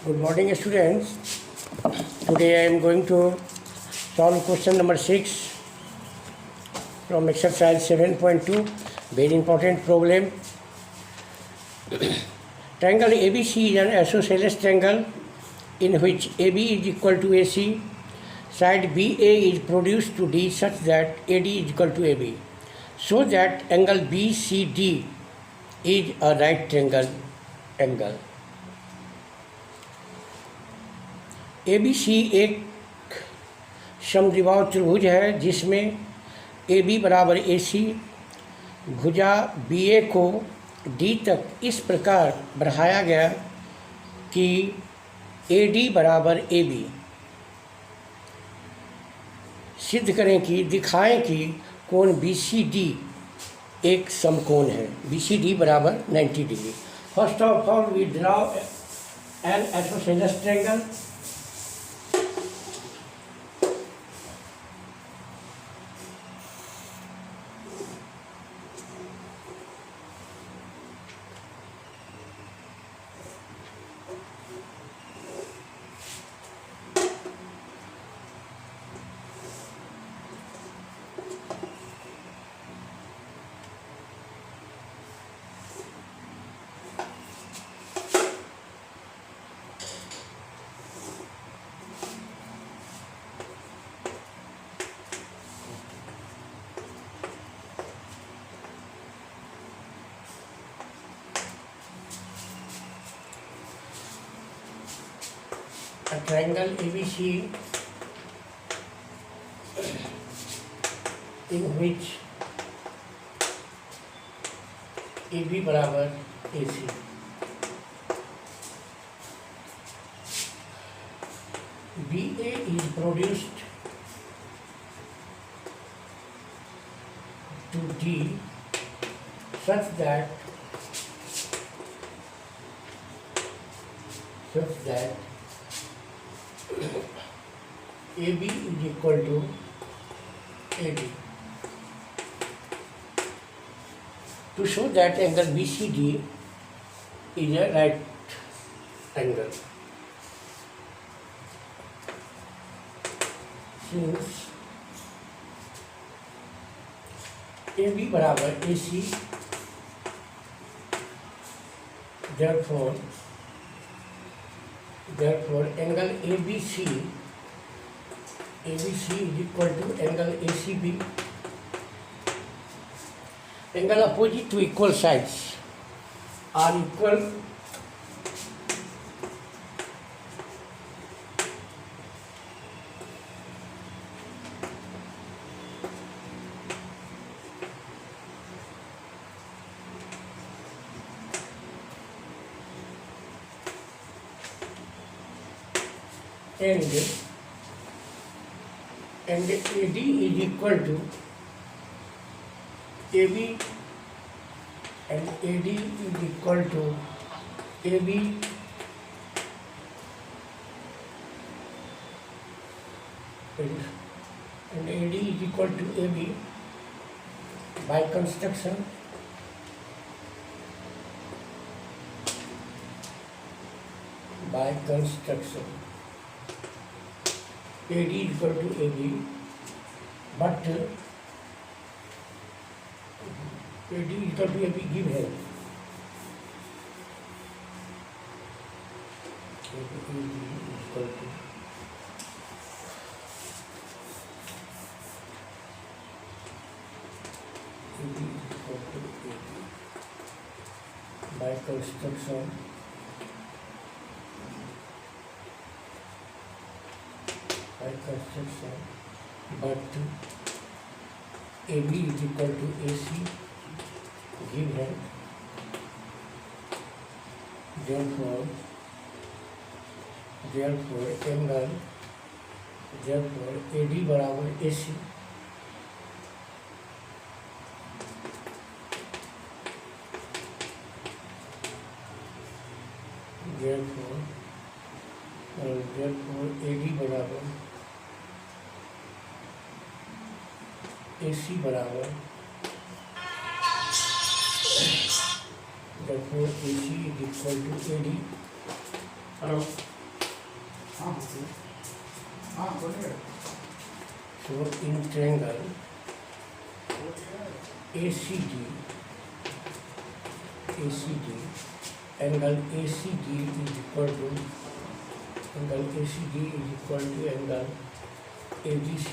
Good morning, students. Today I am going to solve question number 6 from exercise 7.2. Very important problem. Triangle ABC is an isosceles triangle in which AB is equal to AC. Side BA is produced to D such that AD is equal to AB. So that angle BCD is a right triangle angle. ABC एक समद्विबाहु त्रिभुज है जिसमें AB बराबर AC, भुजा BA को D तक इस प्रकार बढ़ाया गया कि AD बराबर AB। सिद्ध करें कि दिखाएं कि कोण BCD एक समकोण है। BCD बराबर 90 डिग्री। First of all we draw an isosceles triangle. A triangle ABC in which AB बराबर AC, BA is produced to D such that AB is equal to AD. To show that angle BCD is a right angle, since AB बराबर AC, therefore angle ABC is equal to angle ACB. Angle opposite to equal sides are equal and AD is equal to AB and AD is equal to AB and AD is equal to AB by construction. AD is equal to AB, but AD is equal to AB give help. AD is equal to AB by construction. But AB is equal to AC given, therefore AD बराबर AC, therefore AD बराबर AC बराबर, therefore AC is equal to AD. So in triangle ACD, angle ACD is equal to angle ABC.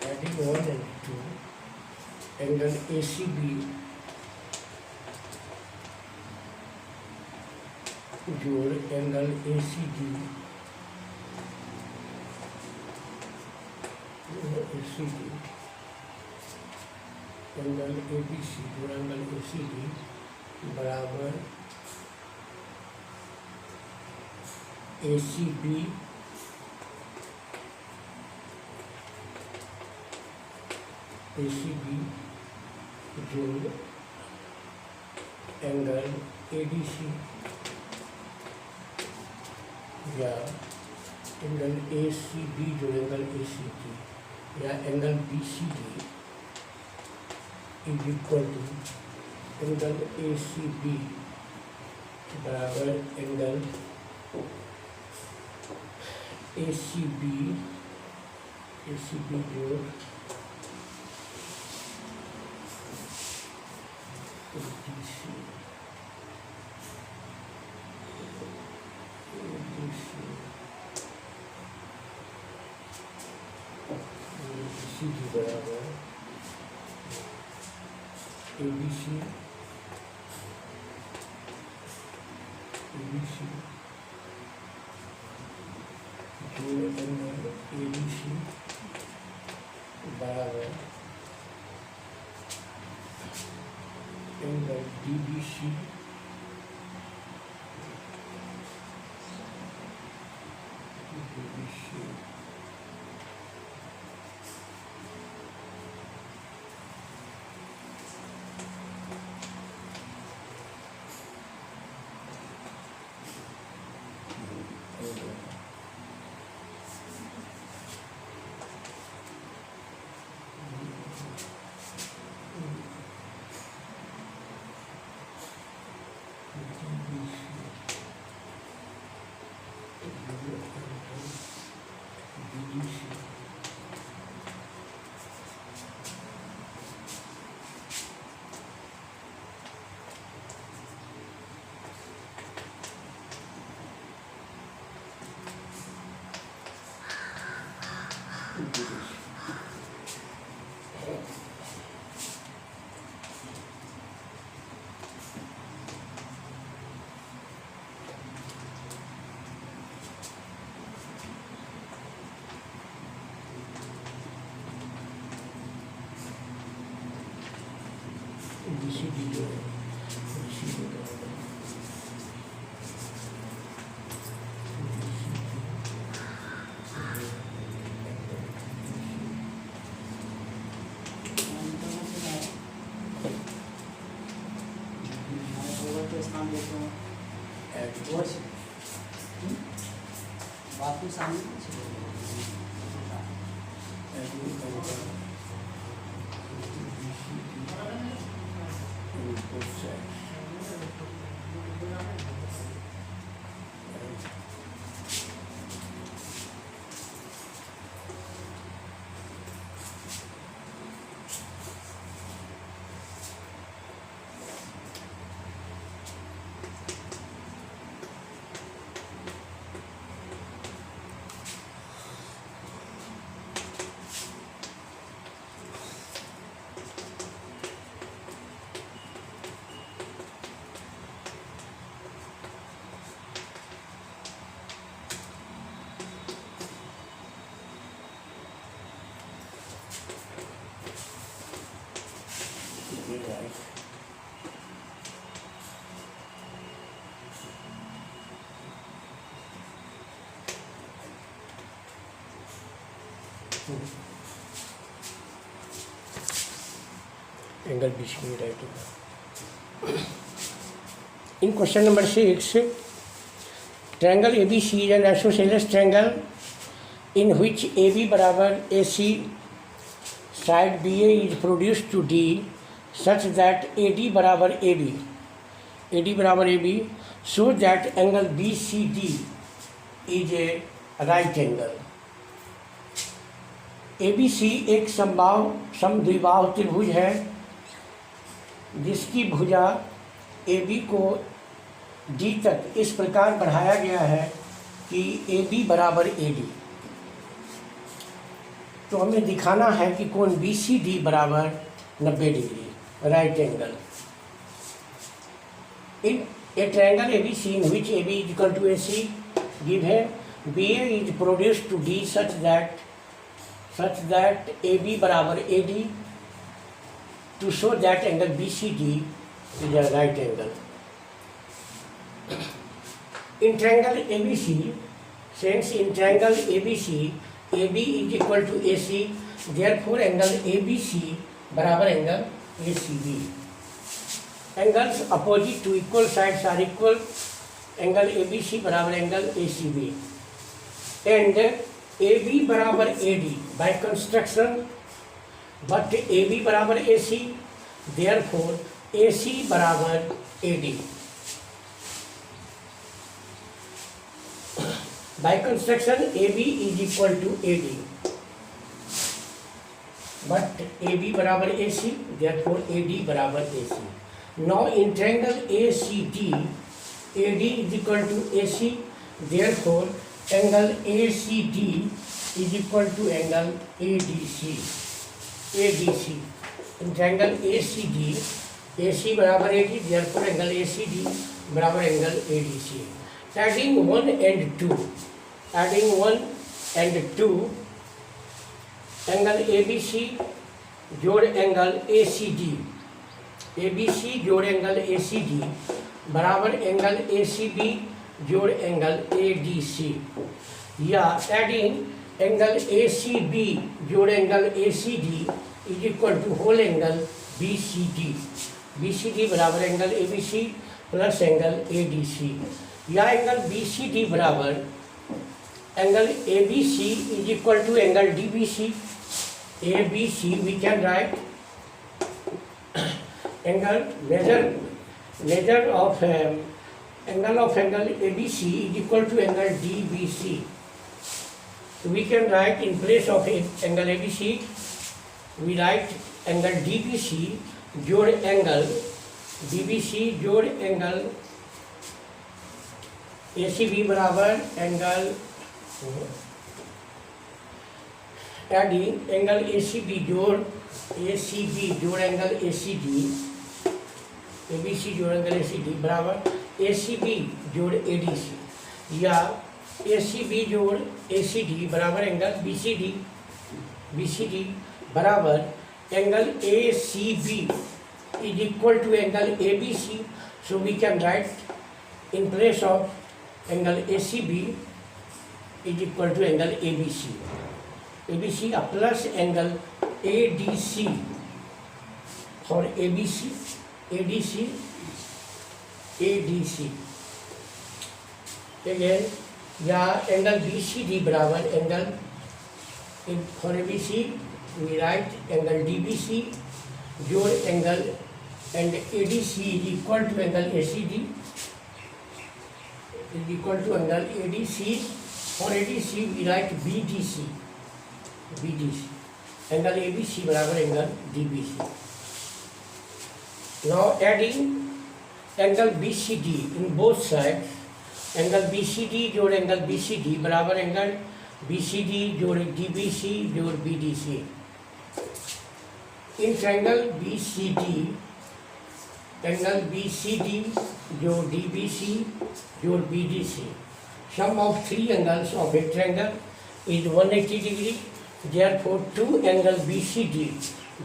Adding 1 and 2, angle ACB जोड़ angle ACD, angle ABC जोड़ angle ACD बराबर ACB जोड़ angle ADC या angle ACB जोड़ angle ACD या angle BCD is equal to angle ACB बराबर angle ACB जोड़ ACD बराबर ABC जोड़ एंगल ABC बराबर एंगल DBC BCD जो है BCD बराबर बापू सामने angle B C right angle. In question number 6, triangle ABC is an isosceles triangle in which AB बराबर AC side BA is produced to D such that AD बराबर AB so that angle BCD is a right angle. ABC एक समद्विबाहु त्रिभुज है जिसकी भुजा AB को D तक इस प्रकार बढ़ाया गया है कि AB बराबर AD. तो हमें दिखाना है कि कोण BCD बराबर 90 degree right angle. In A triangle ABC in which AB is equal to AC given BA is produced to D such that AB बराबर AD to show that angle BCD is a right angle. In triangle ABC, since in triangle ABC AB is equal to AC, therefore angle ABC बराबर angle ACB. Angles opposite to equal sides are equal. Angle ABC बराबर angle ACB. And AB बराबर AD by construction, but AB बराबर AC, therefore AC बराबर AD. By construction, AB is equal to AD, but AB बराबर AC, therefore AD बराबर AC. Now in triangle ACD, AD is equal to AC, therefore angle ACD is equal to angle ADC. In triangle ACD, AC बराबर AD, therefore angle ACD बराबर angle ADC. Adding 1 and 2, angle ABC जोड़ angle ACD, ABC जोड़ angle ACD बराबर angle ACB जोड़ angle ADC. या adding angle ACB जोड़ angle ACD is equal to whole angle BCD बराबर angle ABC plus angle ADC. या angle BCD बराबर angle ABC is equal to angle DBC. ABC we can write angle measure of angle of angle ABC is equal to angle DBC. So we can write in place of angle ABC, we write angle DBC जोड़ angle DBC जोड़ angle ACB बराबर angle adding angle ACB जोड़ angle ACD, ABC जोड़ angle ACD बराबर ACB जोड़ ADC. या ACB जोड़ ACD बराबर एंगल BCD बराबर angle ACB is equal to angle ABC. So we can write in place of angle ACB is equal to angle ABC. ABC plus angle ADC for ABC, ADC. Again, या angle BCD बराबर angle for ABC we write angle DBC जोड़ angle and ADC is equal to angle ACD is equal to angle ADC. For ADC we write BDC angle ABC बराबर angle DBC. Now adding angle BCD in both sides, angle BCD जोड़ angle BCD बराबर angle BCD जोड़ DBC जोड़ BDC. In triangle BCD, angle BCD जोड़ DBC जोड़ BDC, sum of three angles of a triangle is 180 degree. Therefore, two angle BCD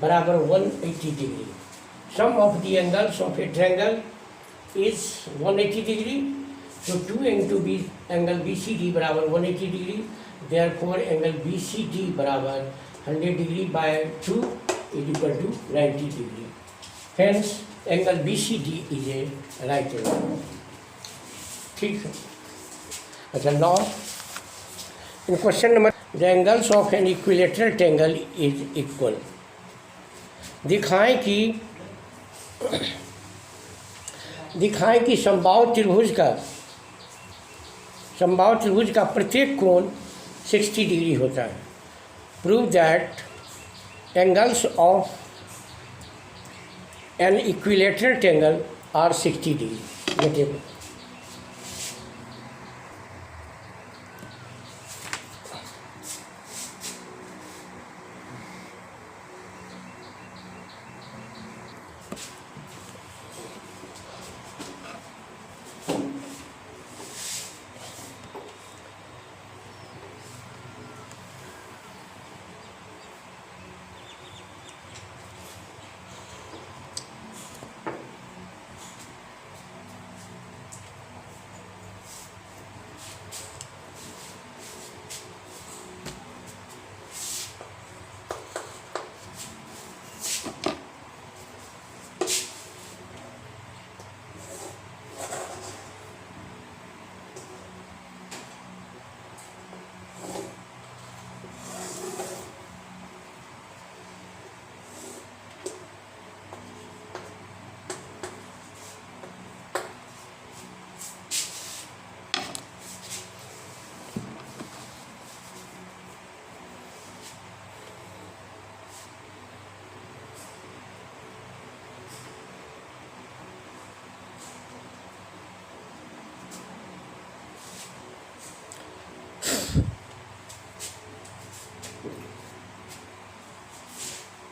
बराबर 180 degree. Sum of the angles of a triangle is 180 degree. So 2 into B angle BCD बराबर 180 degree, therefore angle BCD बराबर 100 degree by 2 is equal to 90 degree. Hence angle BCD is a right angle. ठीक है. अच्छा, now in question number, the angles of an equilateral triangle is equal. दिखाएं कि समबाहु त्रिभुज का प्रत्येक कोण 60 डिग्री होता है. Prove that angles of an equilateral triangle are 60 degree. Get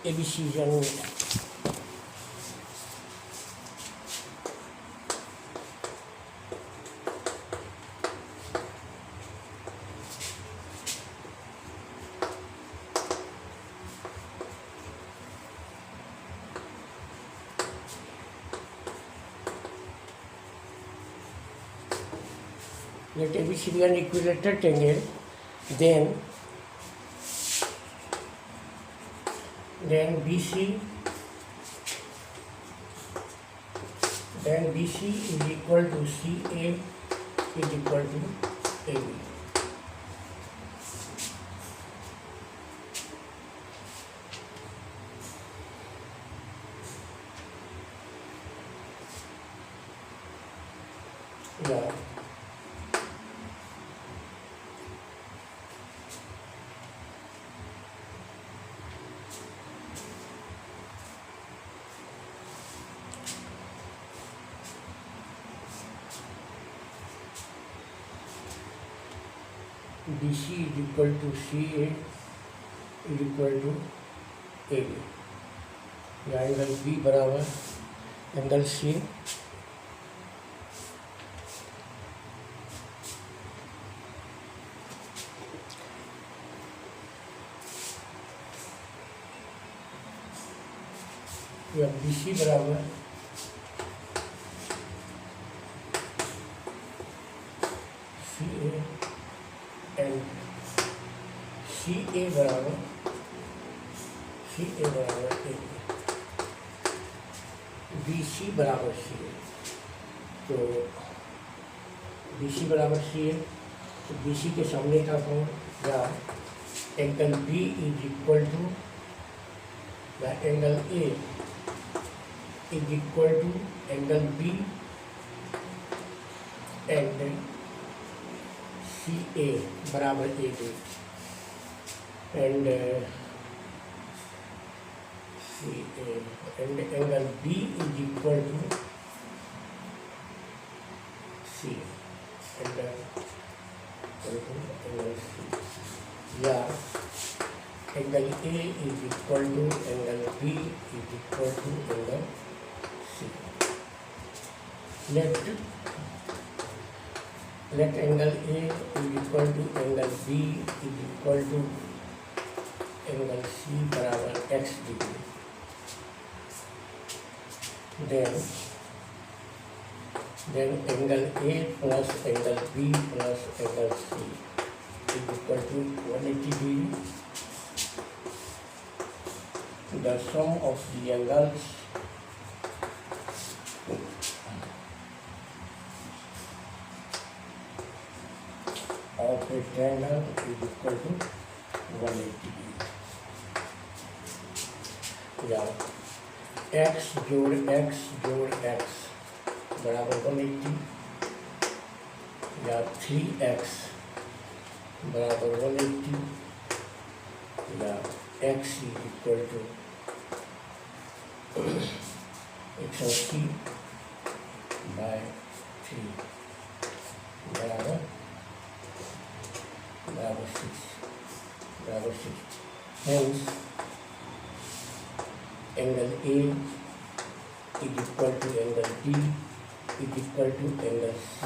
ABC जरूर. Let ABC be an equilateral triangle, then BC is equal to CA is equal to AB. Yeah. BC is equal to CA is equal to AB. या angle B बराबर angle C या BC बराबर CA and CA बराबर AB. BC बराबर CA. तो BC बराबर CA, तो BC के सामने का कोण या angle B is equal to या angle A is equal to angle B and CA बराबर AB and CA and angle B is equal to C and angle C या angle A is equal to angle B is equal to angle C. Let angle A is equal to angle B is equal to angle C बराबर x degree. Then then angle A plus angle B plus angle C is equal to 180 degree. The sum of the angles of a triangle is equal to 180 degree. या x जोड़ x बराबर 180 या 3x बराबर 180 या x is equal to 180 by 3 बराबर 6 hence angle A is equal to angle D is equal to angle C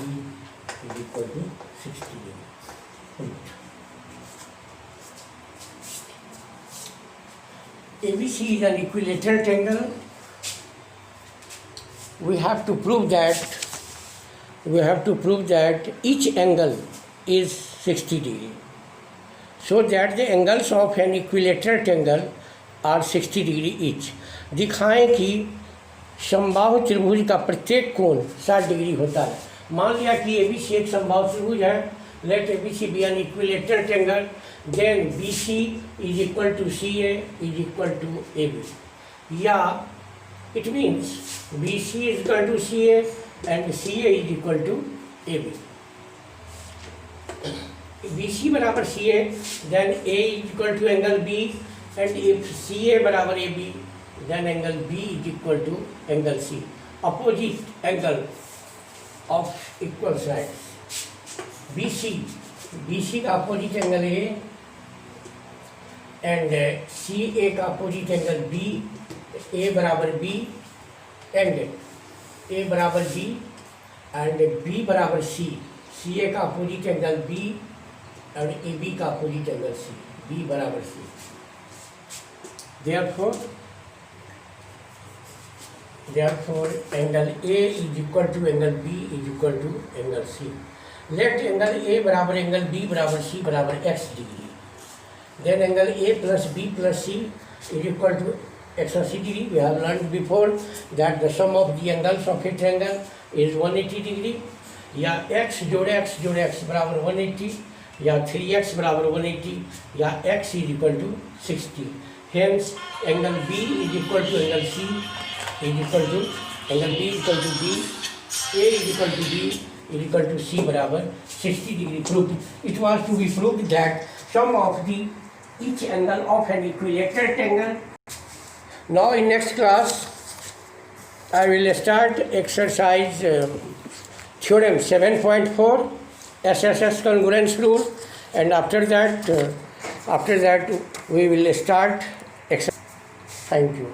is equal to 60 degree. ABC is an equilateral triangle. We have to prove that each angle is 60 degree, so that the angles of an equilateral triangle are 60 degree each. दिखाएं कि समबाहु त्रिभुज का प्रत्येक कोण 60 degree होता है. मान लिया कि ABC एक समबाहु त्रिभुज है. Let ABC be an equilateral triangle, then BC is equal to CA is equal to AB. या it means BC is equal to CA and CA is equal to AB. BC बराबर CA, then A is equal to angle B, and if CA बराबर AB, then angle B is equal to angle C. Opposite angle of equal sides. BC का opposite angle A and CA का opposite angle B. A बराबर B and A बराबर B and B बराबर C. CA का opposite angle B and AB का opposite angle C. B बराबर C. Therefore, angle A is equal to angle B is equal to angle C. Let angle A बराबर angle B बराबर C बराबर x degree. Then angle A plus B plus C is equal to 180 degree. We have learned before that the sum of the angles of a triangle is 180 degree. या x जोड़ x बराबर 180 या 3x बराबर 180 या x is equal to 60. Hence, angle B is equal to angle C is equal to angle B is equal to B, A is equal to B is equal to C बराबर 60 degree proved. It was to be proved that sum of the each angle of an equilateral triangle. Now in next class, I will start exercise theorem 7.4 SSS congruence rule, and after that we will start exercise. Thank you.